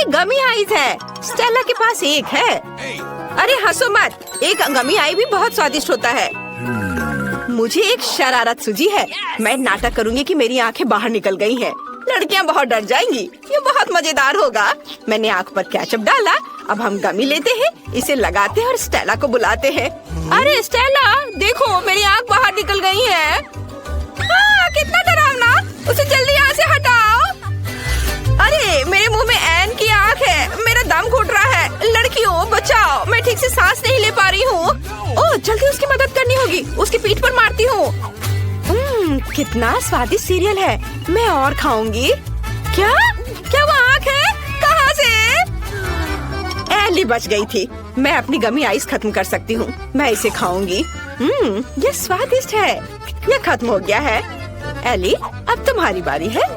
गमी ice है। Stella के पास एक है। अरे हंसो मत, एक गमी आई भी बहुत स्वादिष्ट होता है। मुझे एक शरारत सूझी है। मैं नाटक करूंगी कि मेरी आंखें बाहर निकल गई हैं। लड़कियां बहुत डर जाएंगी। ये बहुत मजेदार होगा। मैंने आंख पर केचप डाला। अब हम गमी लेते हैं, इसे लगाते हैं और स्टेला को बुलाते हैं। अरे स्टेला, देखो मेरी आंख बाहर निकल गई है। कितना डरावना, उसे जल्दी यहाँ से हटाओ। अरे मेरे मुंह में एन की आंख है। मेरा दम घुट रहा है। लड़कियों बचाओ, मैं ठीक से सांस नहीं ले पा रही हूँ। ओह जल्दी उसकी मदद करनी होगी। उसकी पीठ पर मारती हूँ। कितना स्वादिष्ट सीरियल है। मैं और खाऊंगी। क्या क्या वो आंख है? कहाँ से? एली बच गई थी। मैं अपनी गमी आइस खत्म कर सकती हूँ। मैं इसे खाऊंगी। ये स्वादिष्ट है। ये खत्म हो गया है। एली, अब तुम्हारी बारी है।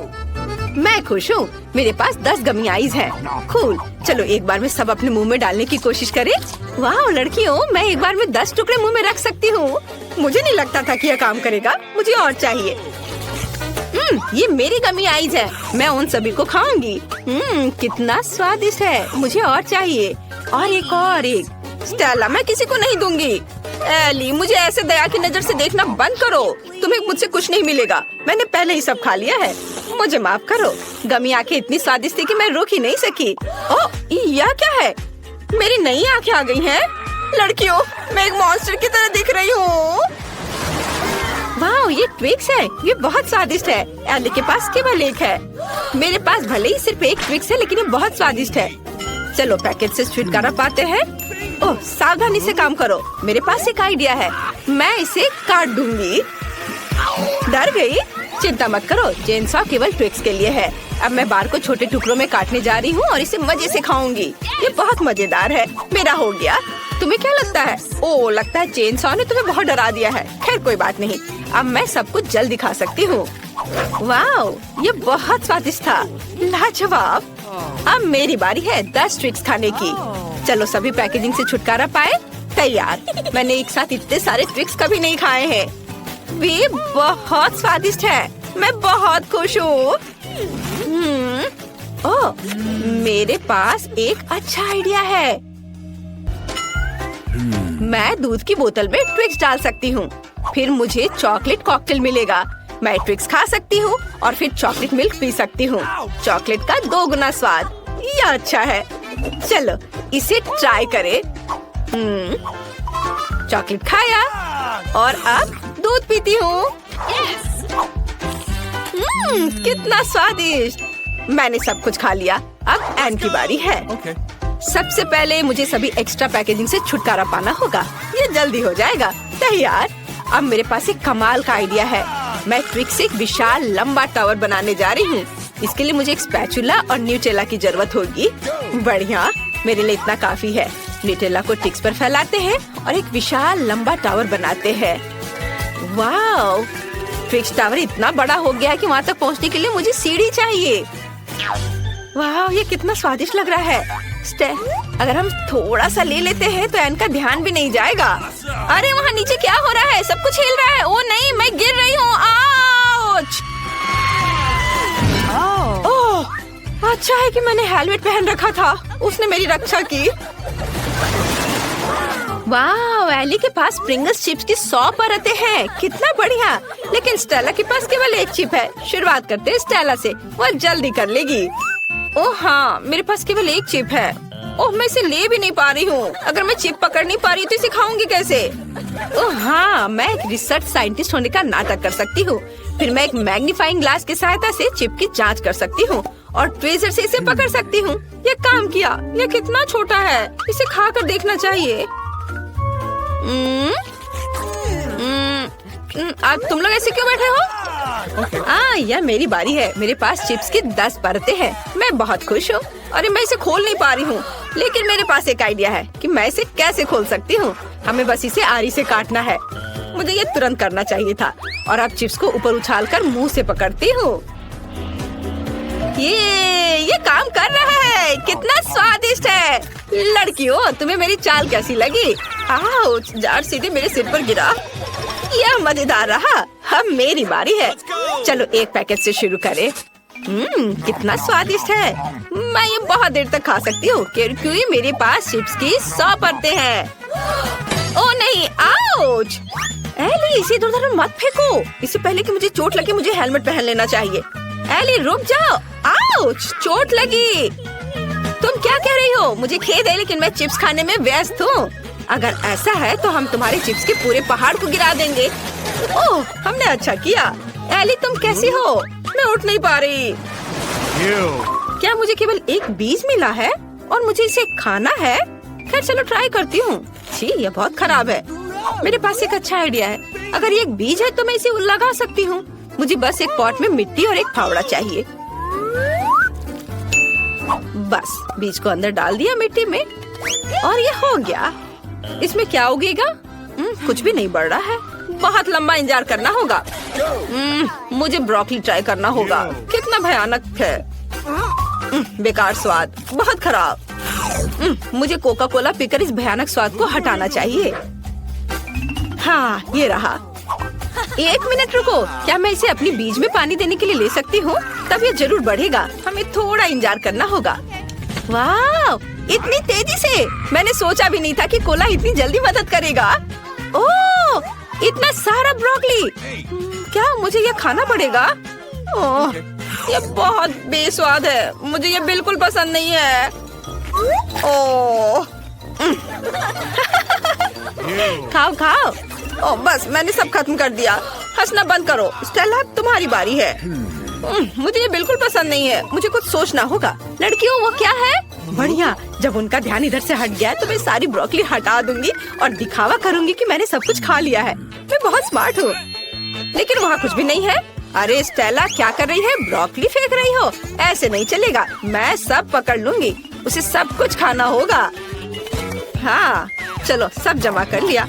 मैं खुश हूँ। मेरे पास 10 गमी आइस हैं। कूल। चलो एक बार में सब अपने मुंह में डालने की कोशिश करें। वाह लड़कियों, मैं एक बार में 10 टुकड़े मुंह में रख सकती हूँ। मुझे नहीं लगता था कि यह काम करेगा। मुझे और चाहिए। ये मेरी गमी आइस है। मैं उन सभी को खाऊंगी। कितना स्वादिष्ट है। मुझे और चाहिए। और एक। स्टेला, मैं किसी को नहीं दूंगी। एली, मुझे ऐसे दया की नजर से देखना बंद करो। तुम्हें मुझसे कुछ नहीं मिलेगा। मैंने पहले ही सब खा लिया है। मुझे माफ करो। गमी आंखें इतनी स्वादिष्ट थी कि मैं रोक ही नहीं सकी। ओह, यह क्या है? मेरी नई आंखें आ गई हैं। लड़कियों, मैं एक मॉन्स्टर की तरह दिख रही हूँ। वाह, ये ट्विक्स है। ये बहुत स्वादिष्ट है। एली के पास केवल एक है। मेरे पास भले ही सिर्फ एक ट्विक्स है, लेकिन ये बहुत स्वादिष्ट है। चलो पैकेट से छुटकारा पाते हैं। ओह, सावधानी से काम करो। मेरे पास एक आइडिया है। मैं इसे काट दूंगी। डर गई? चिंता मत करो, चेनसॉ केवल ट्विक्स के लिए है। अब मैं बार को छोटे टुकड़ों में काटने जा रही हूँ और इसे मजे से खाऊंगी। ये बहुत मजेदार है। मेरा हो गया। तुम्हें क्या लगता है? ओह, लगता है चेनसॉ ने तुम्हें बहुत डरा दिया है। खैर कोई बात नहीं। अब मैं सब कुछ जल्दी खा सकती हूँ। वाह, ये बहुत स्वादिष्ट था। लाजवाब। अब मेरी बारी है 10 ट्विक्स खाने की। चलो सभी पैकेजिंग से छुटकारा पाए। तैयार। मैंने एक साथ इतने सारे ट्विक्स कभी नहीं खाए हैं। वे बहुत स्वादिष्ट है। मैं बहुत खुश हूँ। ओह, मेरे पास एक अच्छा आइडिया है। मैं दूध की बोतल में ट्विक्स डाल सकती हूँ। फिर मुझे चॉकलेट कॉकटेल मिलेगा। मैं ट्विक्स खा सकती हूँ और फिर चॉकलेट मिल्क पी सकती हूँ। चॉकलेट का 2 गुना स्वाद। यह अच्छा है। चलो इसे ट्राई करें। चॉकलेट खाया और अब दूध पीती हूँ। कितना स्वादिष्ट। मैंने सब कुछ खा लिया। अब एन की बारी है। सबसे पहले मुझे सभी एक्स्ट्रा पैकेजिंग से छुटकारा पाना होगा। ये जल्दी हो जाएगा। तैयार। अब मेरे पास एक कमाल का आइडिया है। मैं ट्विक्स से एक विशाल लंबा टावर बनाने जा रही हूँ। इसके लिए मुझे एक स्पैचुला और न्यूटेला की जरूरत होगी। बढ़िया, मेरे लिए इतना काफी है। न्यूटेला को टिक्स पर फैलाते हैं और एक विशाल लंबा टावर बनाते हैं। वाह, ट्विक्स टावर इतना बड़ा हो गया है कि वहाँ तक पहुँचने के लिए मुझे सीढ़ी चाहिए। वाह, ये कितना स्वादिष्ट लग रहा है। अगर हम थोड़ा सा ले लेते हैं तो इनका ध्यान भी नहीं जाएगा। अरे वहाँ नीचे क्या हो रहा है? सब कुछ हिल रहा है। ओ नहीं, मैं गिर रही हूँ। आउच! ओह, अच्छा है कि मैंने हेलमेट पहन रखा था। उसने मेरी रक्षा की। वाह, एली के पास प्रिंगल्स चिप्स की 100 परतें हैं। कितना बढ़िया। लेकिन स्टेला के पास केवल एक चिप है। शुरुआत करते हैं स्टेला से। वह जल्दी कर लेगी। ओह हाँ, मेरे पास केवल एक चिप है। ओह, मैं इसे ले भी नहीं पा रही हूँ। अगर मैं चिप पकड़ नहीं पा रही तो इसे खाऊंगी कैसे? ओह हाँ, मैं एक रिसर्च साइंटिस्ट होने का नाटक कर सकती हूँ। फिर मैं एक मैग्नीफाइंग ग्लास की सहायता से चिप की जांच कर सकती हूँ और ट्वीजर से इसे पकड़ सकती हूँ। ये काम किया। ये कितना छोटा है। इसे खा कर देखना चाहिए। अब तुम लोग ऐसे क्यों बैठे हो? यह मेरी बारी है। मेरे पास चिप्स की 10 परतें हैं। मैं बहुत खुश हूँ। अरे मैं इसे खोल नहीं पा रही हूँ, लेकिन मेरे पास एक आइडिया है कि मैं इसे कैसे खोल सकती हूँ। हमें बस इसे आरी से काटना है। मुझे ये तुरंत करना चाहिए था। और अब चिप्स को ऊपर उछालकर मुंह से पकड़ती हूँ। ये काम कर रहा है। कितना स्वादिष्ट है। लड़कियों, तुम्हें मेरी चाल कैसी लगी? आउच! जार सीधे मेरे सिर पर गिरा। यह मजेदार रहा। अब मेरी बारी है। चलो एक पैकेट से शुरू करें। कितना स्वादिष्ट है। मैं ये बहुत देर तक खा सकती हूँ क्योंकि मेरे पास चिप्स की 100 परतें हैं। ओह नहीं, आउच! एली, इसे इधर-उधर मत फेंको। इससे पहले कि मुझे चोट लगे मुझे हेलमेट पहन लेना चाहिए। एली रुक जाओ, आउच! चोट लगी। तुम क्या कह रही हो? मुझे खेद है लेकिन मैं चिप्स खाने में व्यस्त हूँ। अगर ऐसा है तो हम तुम्हारे चिप्स के पूरे पहाड़ को गिरा देंगे। ओह, हमने अच्छा किया। एली तुम कैसी हो? मैं उठ नहीं पा रही। क्या मुझे केवल एक बीज मिला है और मुझे इसे खाना है? खैर चलो ट्राई करती हूँ। छी, ये बहुत खराब है। मेरे पास एक अच्छा आइडिया है। अगर ये एक बीज है तो मैं इसे लगा सकती हूँ। मुझे बस एक पॉट में मिट्टी और एक फावड़ा चाहिए। बस बीज को अंदर डाल दिया मिट्टी में और ये हो गया। इसमें क्या उगेगा? कुछ भी नहीं बढ़ रहा है। बहुत लंबा इंतजार करना होगा। मुझे ब्रोकली ट्राई करना होगा। कितना भयानक है। बेकार स्वाद, बहुत खराब। मुझे कोका कोला पीकर इस भयानक स्वाद को हटाना चाहिए। हाँ, ये रहा। 1 मिनट रुको, क्या मैं इसे अपनी बीज में पानी देने के लिए ले सकती हूँ? तब ये जरूर बढ़ेगा। हमें थोड़ा इंतजार करना होगा। वाह, इतनी तेजी से! मैंने सोचा भी नहीं था कि कोला इतनी जल्दी मदद करेगा। ओह, इतना सारा ब्रोकली! क्या मुझे ये खाना पड़ेगा? ओह, ये बहुत बेस्वाद है। मुझे ये बिल्कुल पसंद नहीं है। ओह, खाओ खाओ। ओह बस, मैंने सब खत्म कर दिया। हंसना बंद करो। स्टेला, तुम्हारी बारी है। मुझे ये बिल्कुल पसंद नहीं है। मुझे कुछ सोचना होगा। लड़कियों, वो क्या है? बढ़िया, जब उनका ध्यान इधर से हट गया तो मैं सारी ब्रोकली हटा दूंगी और दिखावा करूंगी कि मैंने सब कुछ खा लिया है। मैं बहुत स्मार्ट हूँ। लेकिन वहाँ कुछ भी नहीं है। अरे स्टेला, क्या कर रही है? ब्रोकली फेंक रही हो? ऐसे नहीं चलेगा। मैं सब पकड़ लूंगी। उसे सब कुछ खाना होगा। हाँ चलो, सब जमा कर लिया।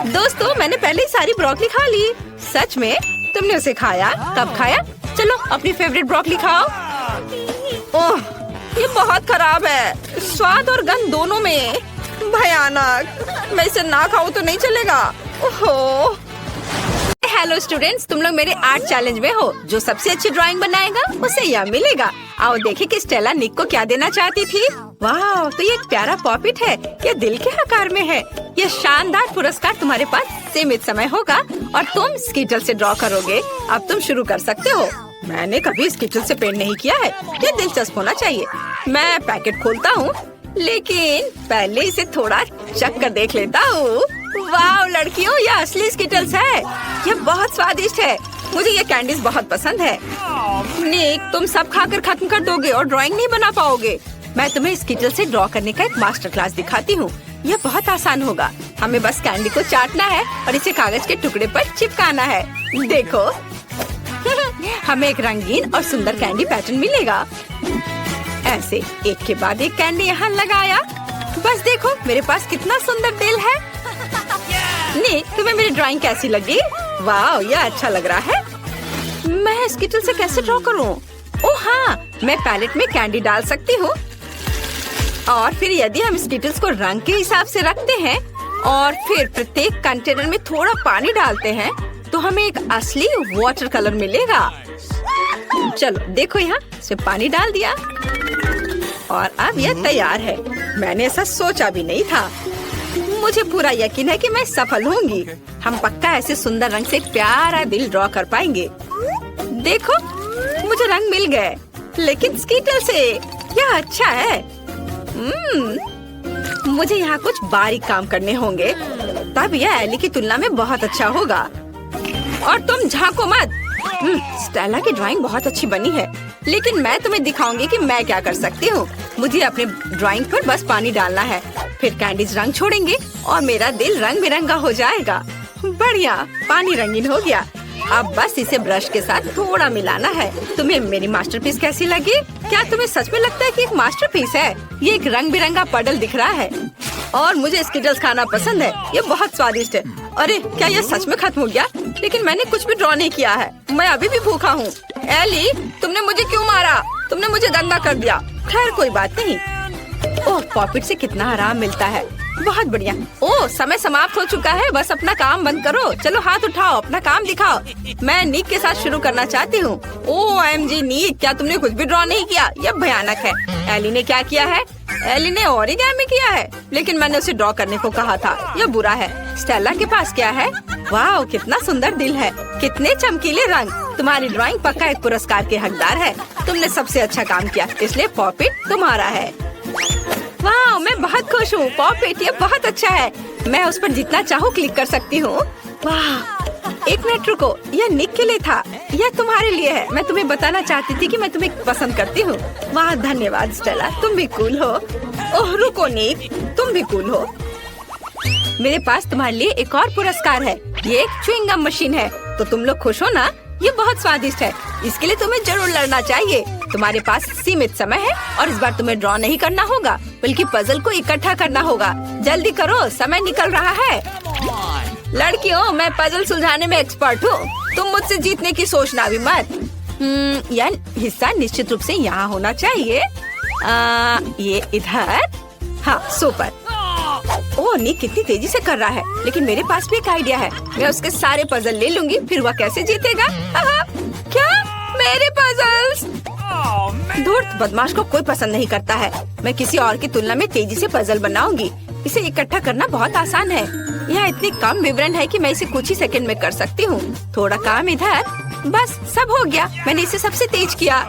दोस्तों, मैंने पहले ही सारी ब्रोकली खा ली। सच में? तुमने उसे खाया? कब खाया? चलो अपनी फेवरेट ब्रोकली खाओ। ओह, ये बहुत खराब है। स्वाद और गंध दोनों में। भयानक। मैं इसे ना खाऊं तो नहीं चलेगा। ओहो। हेलो स्टूडेंट्स, तुम लोग मेरे आर्ट चैलेंज में हो। जो सबसे अच्छी ड्राइंग बनाएगा उसे यह मिलेगा। आओ देखें कि स्टेला निक को क्या देना चाहती थी। वाह, तो ये एक प्यारा पॉपिट है। ये दिल के आकार में है। ये शानदार पुरस्कार तुम्हारे पास सीमित समय होगा और तुम स्कीटल से ड्रॉ करोगे। अब तुम शुरू कर सकते हो। मैंने कभी स्कीटल से पेंट नहीं किया है। ये दिलचस्प होना चाहिए। मैं पैकेट खोलता हूँ, लेकिन पहले इसे थोड़ा चख कर देख लेता हूँ। वाह लड़कियों, ये असली स्कीटल्स है। ये बहुत स्वादिष्ट है। मुझे ये कैंडीज बहुत पसंद है। निक, तुम सब खाकर खत्म कर दोगे और ड्राइंग नहीं बना पाओगे। मैं तुम्हें स्कीटल से ड्रॉ करने का एक मास्टर क्लास दिखाती हूँ। यह बहुत आसान होगा। हमें बस कैंडी को चाटना है और इसे कागज के टुकड़े पर चिपकाना है। देखो हमें एक रंगीन और सुंदर कैंडी पैटर्न मिलेगा। ऐसे एक के बाद एक कैंडी यहाँ लगाया। बस देखो मेरे पास कितना सुंदर दिल है। निक, तुम्हें मेरी ड्राइंग कैसी लगी? वाह, यह अच्छा लग रहा है। मैं स्कीटल से कैसे ड्रॉ करूँ? ओह हाँ, मैं पैलेट में कैंडी डाल सकती हूँ और फिर यदि हम स्कीटल्स को रंग के हिसाब से रखते हैं और फिर प्रत्येक कंटेनर में थोड़ा पानी डालते हैं तो हमें एक असली वाटर कलर मिलेगा। चलो देखो, यहाँ से पानी डाल दिया और अब यह तैयार है। मैंने ऐसा सोचा भी नहीं था। मुझे पूरा यकीन है कि मैं सफल होंगी। हम पक्का ऐसे सुंदर रंग से एक प्यारा दिल ड्रॉ कर पाएंगे। देखो, मुझे रंग मिल गए, लेकिन स्कीटल से यह अच्छा है। मुझे यहाँ कुछ बारीक काम करने होंगे, तब यह एली की तुलना में बहुत अच्छा होगा। और तुम झांको मत। स्टेला की ड्राइंग बहुत अच्छी बनी है, लेकिन मैं तुम्हें दिखाऊंगी कि मैं क्या कर सकती हूँ। मुझे अपने ड्राइंग पर बस पानी डालना है, फिर कैंडीज रंग छोड़ेंगे और मेरा दिल रंग बिरंगा हो जाएगा। बढ़िया, पानी रंगीन हो गया। अब बस इसे ब्रश के साथ थोड़ा मिलाना है। तुम्हें मेरी मास्टरपीस कैसी लगी? क्या तुम्हें सच में लगता है कि एक मास्टरपीस है? ये एक रंग बिरंगा पडल दिख रहा है और मुझे स्कीटल्स खाना पसंद है। ये बहुत स्वादिष्ट है। अरे क्या यह सच में खत्म हो गया? लेकिन मैंने कुछ भी ड्रॉ नहीं किया है। मैं अभी भी भूखा हूँ। एली, तुमने मुझे क्यों मारा? तुमने मुझे गंदा कर दिया। खैर कोई बात नहीं। ओह, पॉपिट से कितना आराम मिलता है। बहुत बढ़िया। ओ, समय समाप्त हो चुका है, बस अपना काम बंद करो। चलो हाथ उठाओ, अपना काम दिखाओ। मैं निक के साथ शुरू करना चाहती हूँ। OMG निक, क्या तुमने कुछ भी ड्रॉ नहीं किया? यह भयानक है। एली ने क्या किया है? एली ने ओरिगामी किया है, लेकिन मैंने उसे ड्रॉ करने को कहा था। यह बुरा है। स्टेला के पास क्या है? वाह, कितना सुंदर दिल है, कितने चमकीले रंग। तुम्हारी ड्राइंग पक्का एक पुरस्कार के हकदार है। तुमने सबसे अच्छा काम किया, इसलिए पॉपिट तुम्हारा है। वाह, मैं बहुत खुश हूँ पॉपिट, ये बहुत अच्छा है। मैं उस पर जितना चाहूँ क्लिक कर सकती हूँ। वाह, एक मिनट रुको, यह निक के लिए था, यह तुम्हारे लिए है। मैं तुम्हें बताना चाहती थी कि मैं तुम्हें पसंद करती हूँ। वाह, धन्यवाद स्टेला, तुम भी कूल हो। ओह रुको निक, तुम भी कूल हो। मेरे पास तुम्हारे लिए एक और पुरस्कार है। ये एक च्युइंगम मशीन है। तो तुम लोग खुश हो ना? ये बहुत स्वादिष्ट है। इसके लिए तुम्हें जरूर लड़ना चाहिए। तुम्हारे पास सीमित समय है और इस बार तुम्हें ड्रॉ नहीं करना होगा, बल्कि पजल को इकट्ठा करना होगा। जल्दी करो, समय निकल रहा है। लड़कियों, मैं पजल सुलझाने में एक्सपर्ट हूँ। तुम मुझसे जीतने की सोचना भी मत। यह हिस्सा निश्चित रूप से यहाँ होना चाहिए। ये इधर। हाँ, सुपर। ओह, निक कितनी तेजी से कर रहा है, लेकिन मेरे पास भी एक आइडिया है। मैं उसके सारे पजल ले लूंगी, फिर वह कैसे जीतेगा? क्या? मेरे पजल्स? धूर्त बदमाश को कोई पसंद नहीं करता है। मैं किसी और की तुलना में तेजी से पजल बनाऊंगी। इसे इकट्ठा करना बहुत आसान है। यह इतनी कम विवरण है कि मैं इसे कुछ ही सेकंड में कर सकती हूँ। थोड़ा काम इधर, बस सब हो गया। मैंने इसे सबसे तेज किया।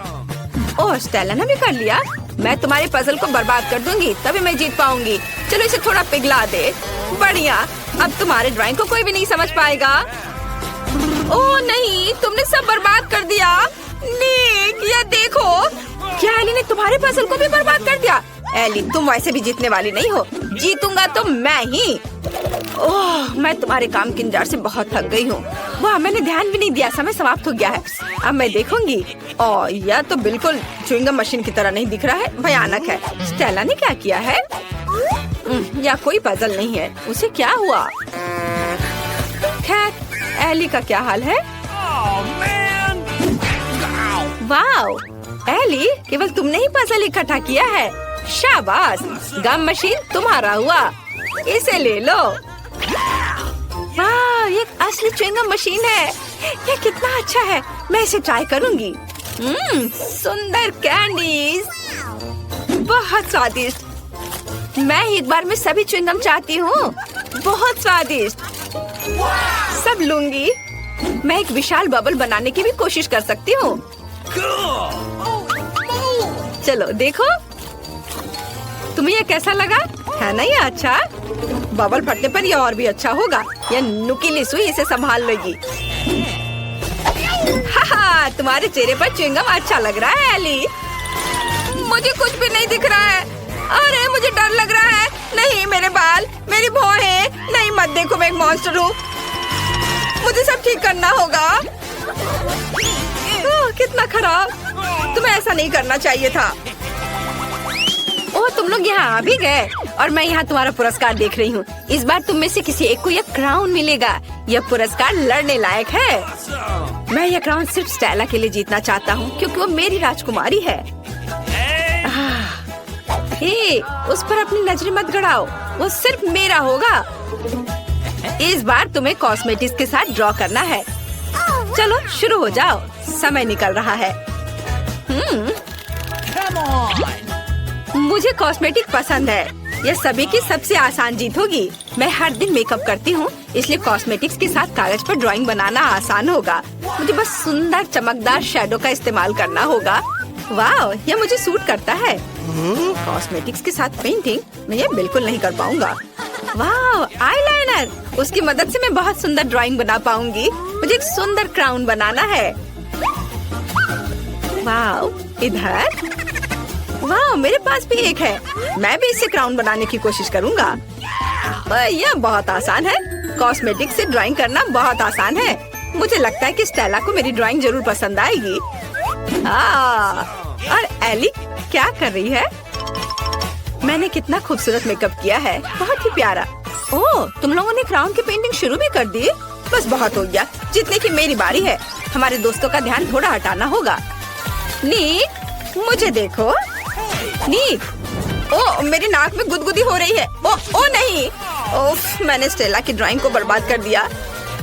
ओह, स्टेला ने भी कर लिया। मैं तुम्हारे पजल को बर्बाद कर दूंगी, तभी मैं जीत पाऊंगी। चलो इसे थोड़ा पिघला दे। बढ़िया, अब तुम्हारे ड्राइंग को कोई भी नहीं समझ पाएगा। ओह नहीं, तुमने सब बर्बाद कर दिया। निक, यह देखो। क्या एली ने तुम्हारे पजल को भी बर्बाद कर दिया? एली, तुम वैसे भी जीतने वाली नहीं हो। जीतूंगा तो मैं ही। ओह, मैं तुम्हारे काम के इंतजार से बहुत थक गई हूँ। वाह, मैंने ध्यान भी नहीं दिया, समय समाप्त हो गया है। अब मैं देखूंगी। ओह, यह तो बिल्कुल च्युइंगम मशीन की तरह नहीं दिख रहा है, भयानक है। स्टेला ने क्या किया है? या कोई पजल नहीं है, उसे क्या हुआ? खैर, एली का क्या हाल है? वाओ, एली, केवल तुमने ही पजल इकट्ठा किया है। शाबाश, गम मशीन तुम्हारा हुआ। इसे ले लो। वाह, ये असली च्युइंगम मशीन है। ये कितना अच्छा है, मैं इसे ट्राई करूंगी। सुंदर कैंडीज, बहुत स्वादिष्ट। मैं एक बार में सभी च्युइंगम चाहती हूँ। बहुत स्वादिष्ट, सब लूंगी। मैं एक विशाल बबल बनाने की भी कोशिश कर सकती हूँ। चलो देखो, तुम्हें यह कैसा लगा? है ना ये अच्छा? बबल फटने पर यह और भी अच्छा होगा। यह नुकीली सुई इसे संभाल लेगी। हाहा, तुम्हारे चेहरे पर च्युइंगम अच्छा लग रहा है एली। मुझे कुछ भी नहीं दिख रहा है। अरे, मुझे डर लग रहा है। नहीं, मेरे बाल, मेरी भौहें। नहीं, मत देखो, मैं एक मॉन्स्टर हूँ। मुझे सब ठीक करना होगा। कितना खराब। तुम्हें ऐसा नहीं करना चाहिए था। ओह, तुम लोग यहाँ आ भी गए और मैं यहाँ तुम्हारा पुरस्कार देख रही हूँ। इस बार तुम में से किसी एक को यह क्राउन मिलेगा। यह पुरस्कार लड़ने लायक है। मैं यह क्राउन सिर्फ स्टेला के लिए जीतना चाहता हूँ, क्योंकि वो मेरी राजकुमारी है। हे, उस पर अपनी नजरें मत गड़ाओ, वो सिर्फ मेरा होगा। इस बार तुम्हें कॉस्मेटिक्स के साथ ड्रॉ करना है। चलो शुरू हो जाओ, समय निकल रहा है। मुझे कॉस्मेटिक पसंद है। यह सभी की सबसे आसान जीत होगी। मैं हर दिन मेकअप करती हूँ, इसलिए कॉस्मेटिक्स के साथ कागज पर ड्राइंग बनाना आसान होगा। मुझे बस सुंदर चमकदार शैडो का इस्तेमाल करना होगा। वाह, यह मुझे सूट करता है। कॉस्मेटिक्स के साथ पेंटिंग मैं ये बिल्कुल नहीं कर पाऊंगा। वाह, आईलाइनर, उसकी मदद से मैं बहुत सुंदर ड्राइंग बना पाऊंगी। मुझे एक सुंदर क्राउन बनाना है। वाह, इधर। वाह, मेरे पास भी एक है। मैं भी इससे क्राउन बनाने की कोशिश करूंगा। यह बहुत आसान है। कॉस्मेटिक से ड्राइंग करना बहुत आसान है। मुझे लगता है कि स्टेला को मेरी ड्राइंग जरूर पसंद आएगी। और एली क्या कर रही है? मैंने कितना खूबसूरत मेकअप किया है, बहुत ही प्यारा। ओह, तुम लोगों ने क्राउन की पेंटिंग शुरू भी कर दी? बस बहुत हो गया, जितने की मेरी बारी है। हमारे दोस्तों का ध्यान थोड़ा हटाना होगा। नीक, मुझे देखो। नीक, ओ, मेरी नाक में गुदगुदी हो रही है। ओ नहीं, ओफ, मैंने स्टेला की ड्राइंग को बर्बाद कर दिया।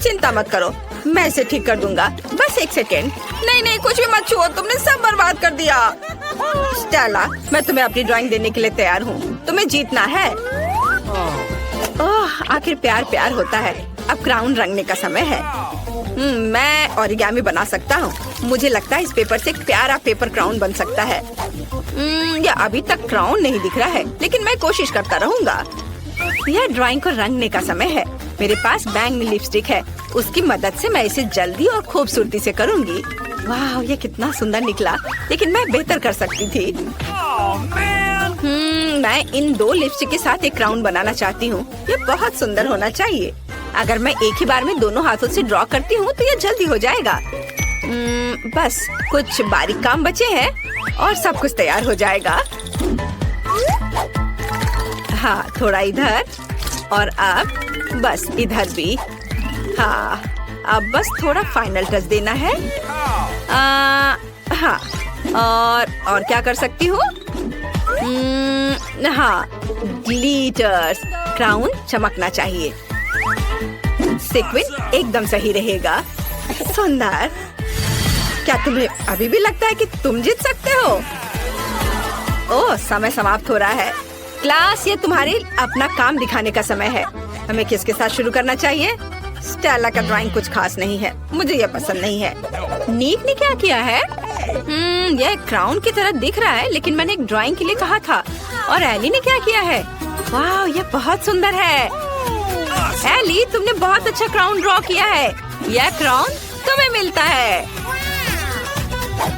चिंता मत करो, मैं इसे ठीक कर दूंगा। बस एक सेकेंड। नहीं, कुछ भी मत छुओ, तुमने सब बर्बाद कर दिया। स्टेला, मैं तुम्हें अपनी ड्राइंग देने के लिए तैयार हूँ। तुम्हें जीतना है। ओह, आखिर प्यार होता है। अब क्राउन रंगने का समय है। मैं ओरिगामी बना सकता हूँ। मुझे लगता है इस पेपर से एक प्यारा पेपर क्राउन बन सकता है। या अभी तक क्राउन नहीं दिख रहा है, लेकिन मैं कोशिश करता रहूँगा। यह ड्राइंग को रंगने का समय है। मेरे पास बैग में लिपस्टिक है। उसकी मदद से मैं इसे जल्दी और खूबसूरती से करूँगी। वाह, ये कितना सुंदर निकला, लेकिन मैं बेहतर कर सकती थी। मैं इन 2 लिपस्टिक के साथ एक क्राउन बनाना चाहती हूँ। ये बहुत सुंदर होना चाहिए। अगर मैं एक ही बार में दोनों हाथों से ड्रॉ करती हूँ तो ये जल्दी हो जाएगा। बस कुछ बारीक काम बचे हैं और सब कुछ तैयार हो जाएगा। हाँ, थोड़ा इधर और अब बस इधर भी। हाँ, अब बस थोड़ा फाइनल टच देना है। हाँ, और क्या कर सकती हूँ? हाँ, ग्लिटर्स। क्राउन चमकना चाहिए। सीक्वेंस एकदम सही रहेगा। सुंदर। क्या तुम्हें अभी भी लगता है कि तुम जीत सकते हो? ओह, समय समाप्त हो रहा है। क्लास, ये तुम्हारे अपना काम दिखाने का समय है। हमें किसके साथ शुरू करना चाहिए? स्टेला का ड्राइंग कुछ खास नहीं है। मुझे यह पसंद नहीं है। नीक ने क्या किया है? यह क्राउन की तरह दिख रहा है, लेकिन मैंने एक ड्राइंग के लिए कहा था। और एली ने क्या किया है? वाह, यह बहुत सुंदर है। एली, तुमने बहुत अच्छा क्राउन ड्रॉ किया है। यह क्राउन तुम्हें मिलता है।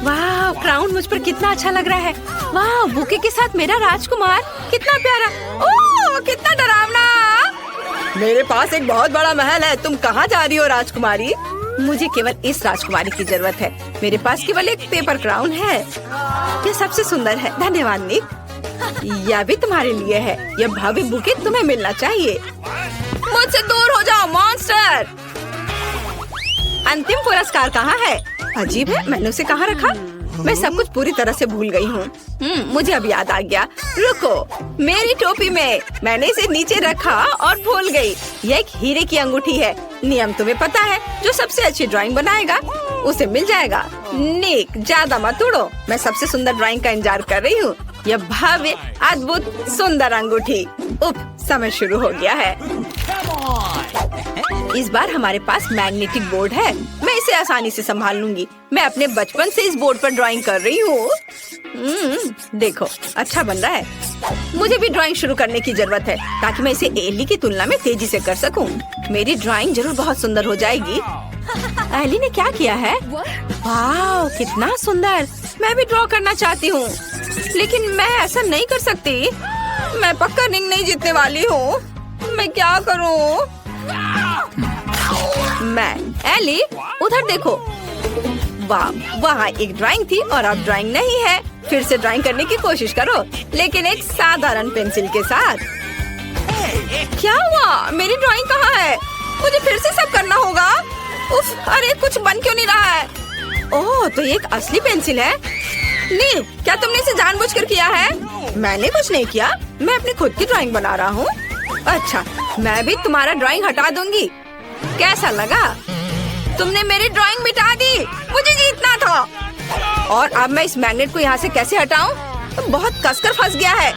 वाह, क्राउन मुझ पर कितना अच्छा लग रहा है। वाह, बुके के साथ मेरा राजकुमार, कितना प्यारा। ओह, कितना डरावना। मेरे पास एक बहुत बड़ा महल है। तुम कहाँ जा रही हो राजकुमारी? मुझे केवल इस राजकुमारी की जरूरत है। मेरे पास केवल एक पेपर क्राउन है। यह सबसे सुंदर है। धन्यवाद निक। यह भी तुम्हारे लिए है। यह भव्य बुके तुम्हें मिलना चाहिए। मुझसे दूर हो जाओ मॉन्स्टर। अंतिम पुरस्कार कहाँ है? अजीब है, मैंने उसे कहाँ रखा? मैं सब कुछ पूरी तरह से भूल गई हूँ। मुझे अब याद आ गया। रुको, मेरी टोपी में मैंने इसे नीचे रखा और भूल गई। यह एक हीरे की अंगूठी है। नियम तुम्हें पता है, जो सबसे अच्छी ड्राइंग बनाएगा उसे मिल जाएगा। निक, ज्यादा मत उड़ो। मैं सबसे सुंदर ड्राइंग का इंतजार कर रही हूँ। यह भव्य, अद्भुत, सुंदर अंगूठी। समय शुरू हो गया है। इस बार हमारे पास मैग्नेटिक बोर्ड है। मैं इसे आसानी से संभाल लूंगी। मैं अपने बचपन से इस बोर्ड पर ड्राइंग कर रही हूँ। देखो, अच्छा बन रहा है। मुझे भी ड्राइंग शुरू करने की जरूरत है, ताकि मैं इसे एली की तुलना में तेजी से कर सकूं। मेरी ड्राइंग जरूर बहुत सुंदर हो जाएगी। एली ने क्या किया है? वाह, कितना सुंदर। मैं भी ड्रॉ करना चाहती हूँ, लेकिन मैं ऐसा नहीं कर सकती। मैं पक्का रिंग नहीं जीतने वाली हूँ। मैं क्या करूँ? एली, उधर देखो। वाह, वहाँ एक ड्राइंग थी और अब ड्राइंग नहीं है। फिर से ड्राइंग करने की कोशिश करो, लेकिन एक साधारण पेंसिल के साथ। क्या हुआ? मेरी ड्राइंग कहाँ है? मुझे फिर से सब करना होगा। उफ, अरे कुछ बन क्यों नहीं रहा है? ओह, तो ये एक असली पेंसिल है। नहीं, क्या तुमने इसे जानबूझकर किया है? मैंने कुछ नहीं किया। मैं अपनी खुद की ड्राइंग बना रहा हूँ। अच्छा, मैं भी तुम्हारा ड्राइंग हटा दूंगी। कैसा लगा? तुमने मेरी ड्राइंग मिटा दी। मुझे जीतना था। और अब मैं इस मैग्नेट को यहाँ से कैसे हटाऊं? तो बहुत कसकर फंस गया है।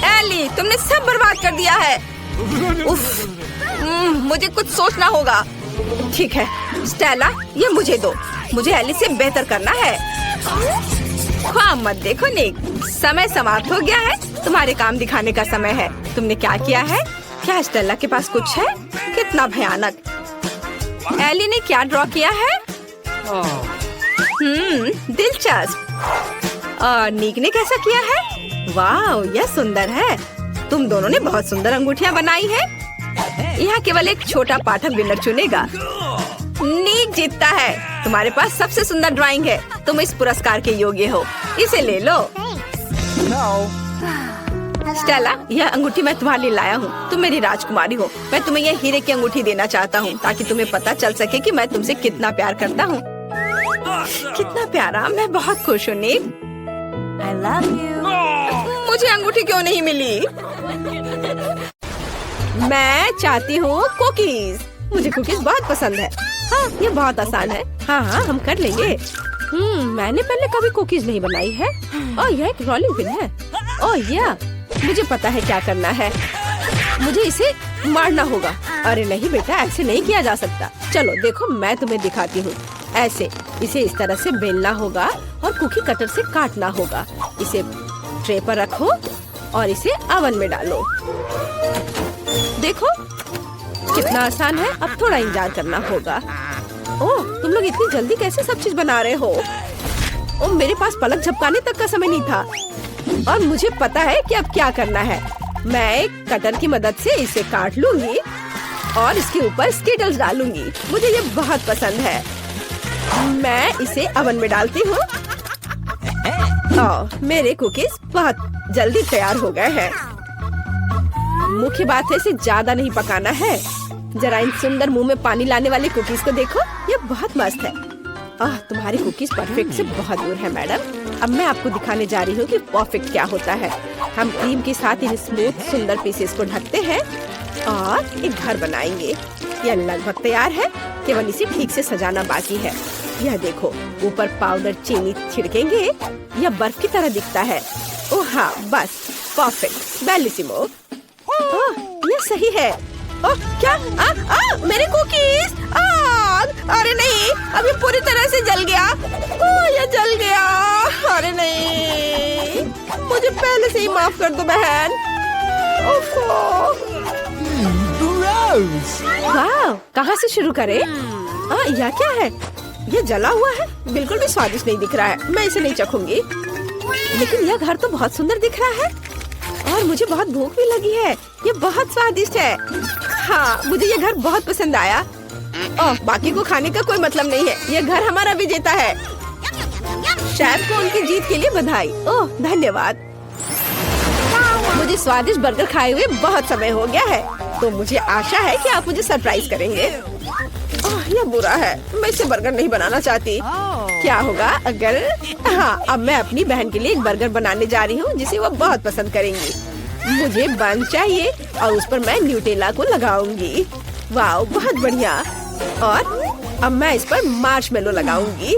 एली, तुमने सब बर्बाद कर दिया है। उफ, मुझे कुछ सोचना होगा। ठीक है स्टेला, ये मुझे दो। मुझे एली से बेहतर करना है। ख्वाब मत देखो निक, समय समाप्त हो गया है। तुम्हारे काम दिखाने का समय है। तुमने क्या किया है? क्या स्टेला के पास कुछ है? कितना भयानक। एली ने क्या ड्रॉ किया है? दिलचस्प। और निक ने कैसा किया है? वाह, यह सुंदर है। तुम दोनों ने बहुत सुंदर अंगूठियाँ बनाई है। यहाँ केवल एक छोटा पाठक विनर चुनेगा। निक जीतता है। तुम्हारे पास सबसे सुंदर ड्राइंग है। तुम इस पुरस्कार के योग्य हो। इसे ले लो। स्टेला, यह अंगूठी मैं तुम्हारे लिए लाया हूँ। तुम मेरी राजकुमारी हो। मैं तुम्हें यह हीरे की अंगूठी देना चाहता हूँ, ताकि तुम्हें पता चल सके कि मैं तुमसे कितना प्यार करता हूँ। कितना प्यारा। मैं बहुत खुश हूँ निक। I love you. मुझे अंगूठी क्यों नहीं मिली? मैं चाहती हूँ कुकीज। मुझे कुकीज बहुत पसंद है। हाँ, ये बहुत आसान है। हाँ हाँ, हम कर लेंगे। मैंने पहले कभी कुकीज नहीं बनाई है। ओह, यह एक रोलिंग पिन है। ओह या, मुझे पता है क्या करना है। मुझे इसे मारना होगा। अरे नहीं बेटा, ऐसे नहीं किया जा सकता। चलो देखो, मैं तुम्हें दिखाती हूँ। ऐसे इसे इस तरह से बेलना होगा और कुकी कटर से काटना होगा। इसे ट्रे पर रखो और इसे ओवन में डालो। देखो कितना आसान है। अब थोड़ा इंतजार करना होगा। ओह, तुम लोग इतनी जल्दी कैसे सब चीज बना रहे हो? ओह, मेरे पास पलक झपकाने तक का समय नहीं था और मुझे पता है कि अब क्या करना है। मैं एक कटर की मदद से इसे काट लूंगी और इसके ऊपर स्किटल्स डालूंगी। मुझे ये बहुत पसंद है। मैं इसे ओवन में डालती हूँ। मेरे कुकीज बहुत जल्दी तैयार हो गए हैं। मुख्य बात है, इसे ज्यादा नहीं पकाना है। जरा इन सुंदर मुंह में पानी लाने वाले कुकीज को देखो, ये बहुत मस्त है। तुम्हारी कुकीज परफेक्ट से बहुत दूर है मैडम। अब मैं आपको दिखाने जा रही हूँ कि परफेक्ट क्या होता है। हम क्रीम के साथ इन स्मूथ सुंदर पीसेस को ढकते हैं और एक घर बनाएंगे। यह लगभग तैयार है, केवल इसे ठीक से सजाना बाकी है। यह देखो, ऊपर पाउडर चीनी छिड़केंगे। यह बर्फ की तरह दिखता है। ओह हाँ, बस परफेक्ट, बेलिसिमो। यह सही है। ओह क्या? मेरे कुकीज! अरे नहीं, अब ये पूरी तरह से जल गया। ये जल गया। अरे नहीं, मुझे पहले से ही माफ कर दो बहन। वाह, कहाँ से शुरू करें? यह क्या है? यह जला हुआ है, बिल्कुल भी स्वादिष्ट नहीं दिख रहा है। मैं इसे नहीं चखूंगी। लेकिन यह घर तो बहुत सुंदर दिख रहा है और मुझे बहुत भूख भी लगी है। ये बहुत स्वादिष्ट है। हाँ, मुझे ये घर बहुत पसंद आया। बाकी को खाने का कोई मतलब नहीं है। ये घर हमारा विजेता है। शेफ को उनकी जीत के लिए बधाई। ओह धन्यवाद। मुझे स्वादिष्ट बर्गर खाए हुए बहुत समय हो गया है, तो मुझे आशा है कि आप मुझे सरप्राइज करेंगे। यह बुरा है, मैं इसे बर्गर नहीं बनाना चाहती। क्या होगा अगर अब मैं अपनी बहन के लिए एक बर्गर बनाने जा रही हूँ जिसे वो बहुत पसंद करेंगी। मुझे बन चाहिए और उस पर मैं न्यूटेला को लगाऊंगी। वाह, बहुत बढ़िया। और अब मैं इस पर मार्शमेलो लगाऊंगी।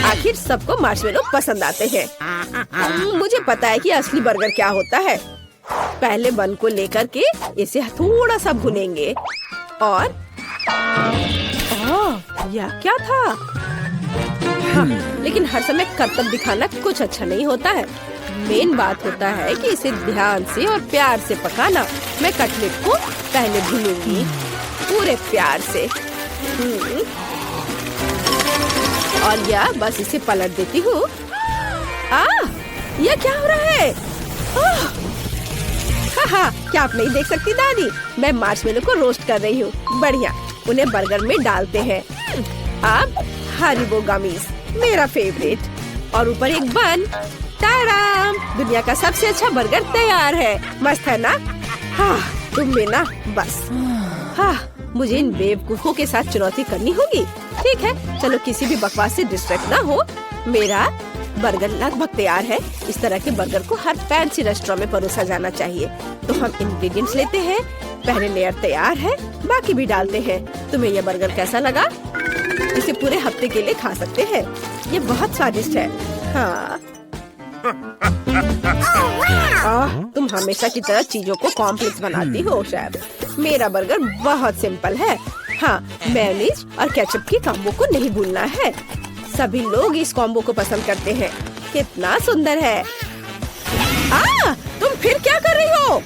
आखिर सबको मार्शमेलो पसंद आते हैं। मुझे पता है कि असली बर्गर क्या होता है। पहले बन को लेकर के इसे थोड़ा सा भुनेंगे और यह क्या था? लेकिन हर समय करतब दिखाना कुछ अच्छा नहीं होता है। मेन बात होता है कि इसे ध्यान से और प्यार से पकाना। मैं कटलेट को पहले भूनूंगी पूरे प्यार से। और यह बस इसे पलट देती हूँ। यह क्या हो रहा है? क्या आप नहीं देख सकती दादी? मैं मार्शमेलो को रोस्ट कर रही हूँ। बढ़िया, उन्हें बर्गर में डालते हैं। अब हरीबो गमीज, मेरा फेवरेट, और ऊपर एक बन। टाराम! दुनिया का सबसे अच्छा बर्गर तैयार है। मस्त है ना? तुम भी ना? बस मुझे इन बेवकूफों के साथ चुनौती करनी होगी। ठीक है, चलो किसी भी बकवास से डिस्ट्रैक्ट ना हो। मेरा बर्गर लगभग तैयार है। इस तरह के बर्गर को हर फैंसी रेस्टोरेंट में परोसा जाना चाहिए। तो हम इंग्रेडिएंट्स लेते हैं। पहले लेयर तैयार है, बाकी भी डालते हैं। तुम्हें यह बर्गर कैसा लगा? इसे पूरे हफ्ते के लिए खा सकते हैं। ये बहुत स्वादिष्ट है। तुम हमेशा की तरह चीजों को कॉम्प्लेक्स बनाती हो शेफ। मेरा बर्गर बहुत सिंपल है। मेयोनीज और केचप की कॉम्बो को नहीं भूलना है। सभी लोग इस कॉम्बो को पसंद करते हैं। कितना सुंदर है। तुम फिर क्या कर रही हो?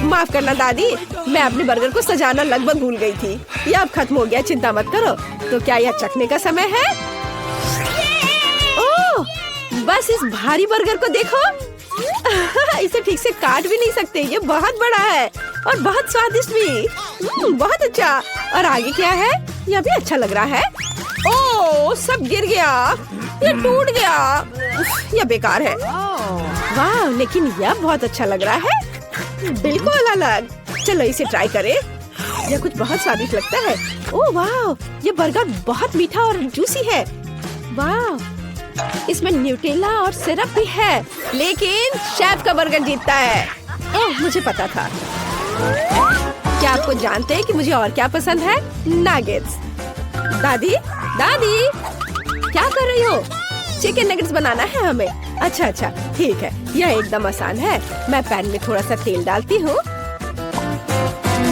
माफ करना दादी, मैं अपने बर्गर को सजाना लगभग भूल गई थी। यह अब खत्म हो गया, चिंता मत करो। तो क्या यह चखने का समय है? ओह, बस इस भारी बर्गर को देखो। इसे ठीक से काट भी नहीं सकते। ये बहुत बड़ा है और बहुत स्वादिष्ट भी। बहुत अच्छा। और आगे क्या है? यह भी अच्छा लग रहा है। ओह, सब गिर गया। ये टूट गया। यह बेकार है। वाह, लेकिन यह बहुत अच्छा लग रहा है। बिल्कुल अलग। चलो इसे ट्राई करें। यह कुछ बहुत स्वादिष्ट लगता है। ओह वाह, ये बर्गर बहुत मीठा और जूसी है। वाह, इसमें न्यूटेला और सिरप भी है, लेकिन शेफ का बर्गर जीतता है। ओह, मुझे पता था। क्या आपको जानते हैं कि मुझे और क्या पसंद है? नगेट्स। दादी, दादी, क्या कर रही हो? चिकन नगेट्स बनाना है हमें। अच्छा, ठीक है, यह एकदम आसान है। मैं पैन में थोड़ा सा तेल डालती हूँ।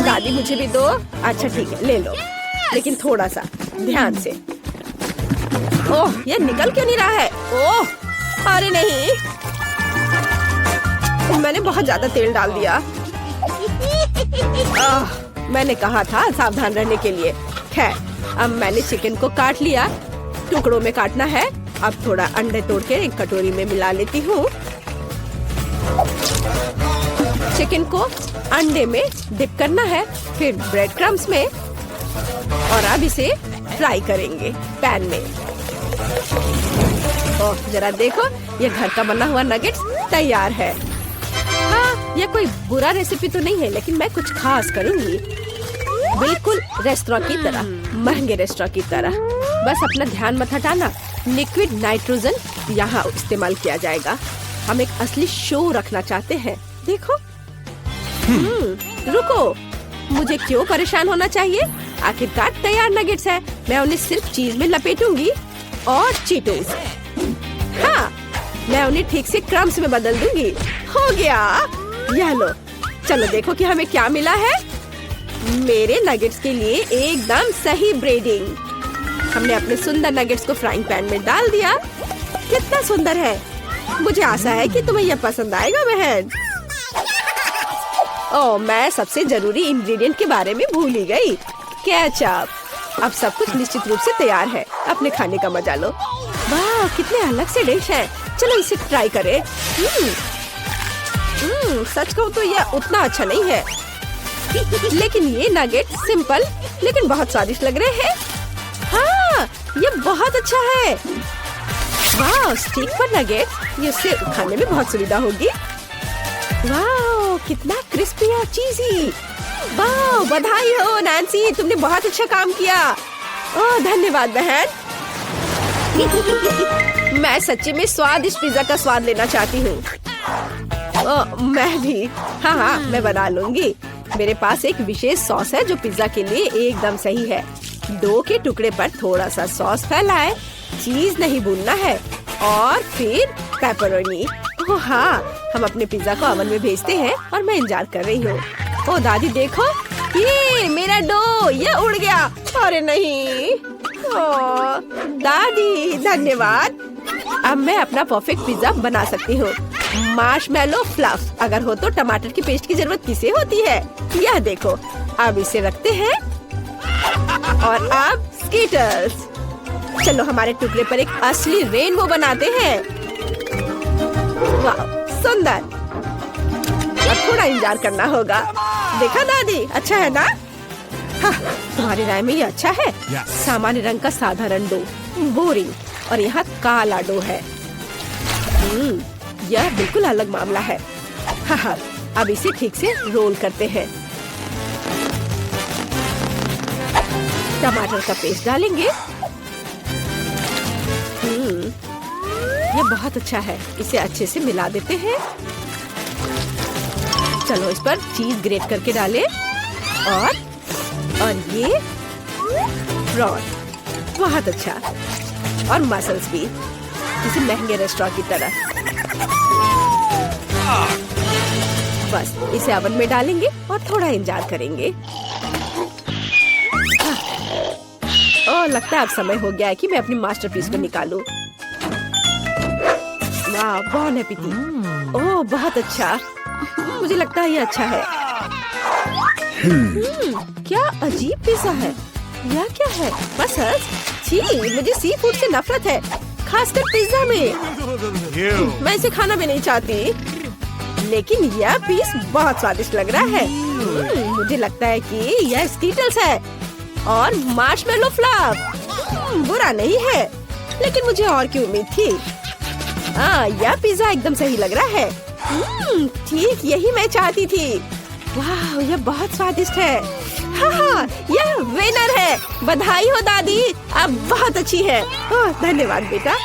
दादी, मुझे भी दो। अच्छा ठीक है, ले लो, लेकिन थोड़ा सा ध्यान से। ओह, ये निकल क्यों नहीं रहा है? ओह, अरे नहीं, मैंने बहुत ज्यादा तेल डाल दिया। मैंने कहा था सावधान रहने के लिए। खैर, अब मैंने चिकन को काट लिया, टुकड़ों में काटना है। अब थोड़ा अंडे तोड़ के एक कटोरी में मिला लेती हूँ। चिकन को अंडे में डिप करना है, फिर ब्रेड क्रम्स में, और अब इसे फ्राई करेंगे पैन में। ओह, जरा देखो, ये घर का बना हुआ नगेट्स तैयार है। हाँ, ये कोई बुरा रेसिपी तो नहीं है, लेकिन मैं कुछ खास करूंगी, बिल्कुल रेस्टोरेंट की तरह, महंगे रेस्टोरेंट की तरह। बस अपना ध्यान मत हटाना। लिक्विड नाइट्रोजन यहाँ इस्तेमाल किया जाएगा। हम एक असली शो रखना चाहते हैं। देखो, रुको, मुझे क्यों परेशान होना चाहिए? आखिरकार तैयार नगेट्स है। मैं उन्हें सिर्फ चीज में लपेटूंगी और चीटोस। हाँ, मैं उन्हें ठीक से क्रम्स में बदल दूंगी। हो गया, यह लो। चलो देखो कि हमें क्या मिला है। मेरे नगेट्स के लिए एकदम सही ब्रेडिंग। हमने अपने सुंदर नगेट्स को फ्राइंग पैन में डाल दिया। कितना सुंदर है। मुझे आशा है कि तुम्हें यह पसंद आएगा बहन। ओह, मैं सबसे जरूरी इंग्रेडिएंट के बारे में भूल ही गई, केचप। अब सब कुछ निश्चित रूप से तैयार है। अपने खाने का मजा लो। वाह, कितने अलग से डिश है। चलो इसे ट्राई करें। सच कहूँ तो यह उतना अच्छा नहीं है, लेकिन ये नगेट सिंपल लेकिन बहुत स्वादिष्ट लग रहे हैं। हाँ, ये बहुत अच्छा है। वाह, स्टिक पर नगेट, ये इससे खाने में बहुत सुविधा होगी। वाह, कितना क्रिस्पी और चीज़ी। वाह, बधाई हो नैन्सी, तुमने बहुत अच्छा काम किया। ओह, धन्यवाद बहन। मैं सच्ची में स्वादिष्ट पिज्जा का स्वाद लेना चाहती हूँ। मैं भी। हाँ, मैं बना लूंगी। मेरे पास एक विशेष सॉस है जो पिज्जा के लिए एकदम सही है। डो के टुकड़े पर थोड़ा सा सॉस फैलाए, चीज नहीं भूनना है, और फिर पेपरोनी। ओह हाँ, हम अपने पिज्जा को ओवन में भेजते हैं और मैं इंतजार कर रही हूँ। ओ दादी देखो, ये मेरा डो, ये उड़ गया। अरे नहीं। ओ दादी, धन्यवाद। अब मैं अपना परफेक्ट पिज्जा बना सकती हूँ। मार्शमैलो फ्लफ अगर हो तो टमाटर की पेस्ट की जरूरत किसे होती है? यह देखो, अब इसे रखते हैं और अब स्कीटर्स। चलो हमारे टुकड़े पर एक असली रेनबो बनाते हैं। वाह, सुंदर। अब थोड़ा इंतजार करना होगा। देखा दादी, अच्छा है ना? हाँ, तुम्हारी राय में ये अच्छा है? सामान्य रंग का साधारण डो, बोरिंग, और यहाँ काला डो है। यह बिल्कुल अलग मामला है। हाँ, अब इसे ठीक से रोल करते हैं। टमाटर का पेस्ट डालेंगे। ये बहुत अच्छा है। इसे अच्छे से मिला देते हैं। चलो इस पर चीज ग्रेट करके डालें, और ये प्रॉन, बहुत अच्छा, और मसल्स भी, किसी महंगे रेस्टोरेंट की तरह। बस इसे ओवन में डालेंगे और थोड़ा इंतजार करेंगे। ओह, लगता है अब समय हो गया है कि मैं अपनी मास्टरपीस को निकालूं। वाह, बहुत एपिटी। ओह, बहुत अच्छा। मुझे लगता है ये अच्छा है। क्या अजीब पिज़्ज़ा है। यह क्या है? बस छी, मुझे सी फूड से नफरत है, खासकर पिज़्ज़ा में। मैं इसे खाना भी नहीं चाहती, लेकिन यह पीस बहुत स्वादिष्ट लग रहा है। मुझे लगता है कि यह स्कीटल्स है और मार्शमैलो फ्लफ। बुरा नहीं है, लेकिन मुझे और की उम्मीद थी। यह पिज़्ज़ा एकदम सही लग रहा है। ठीक यही मैं चाहती थी। वाह, यह बहुत स्वादिष्ट है। हाँ, यह विनर है। बधाई हो दादी, आप बहुत अच्छी है। धन्यवाद बेटा।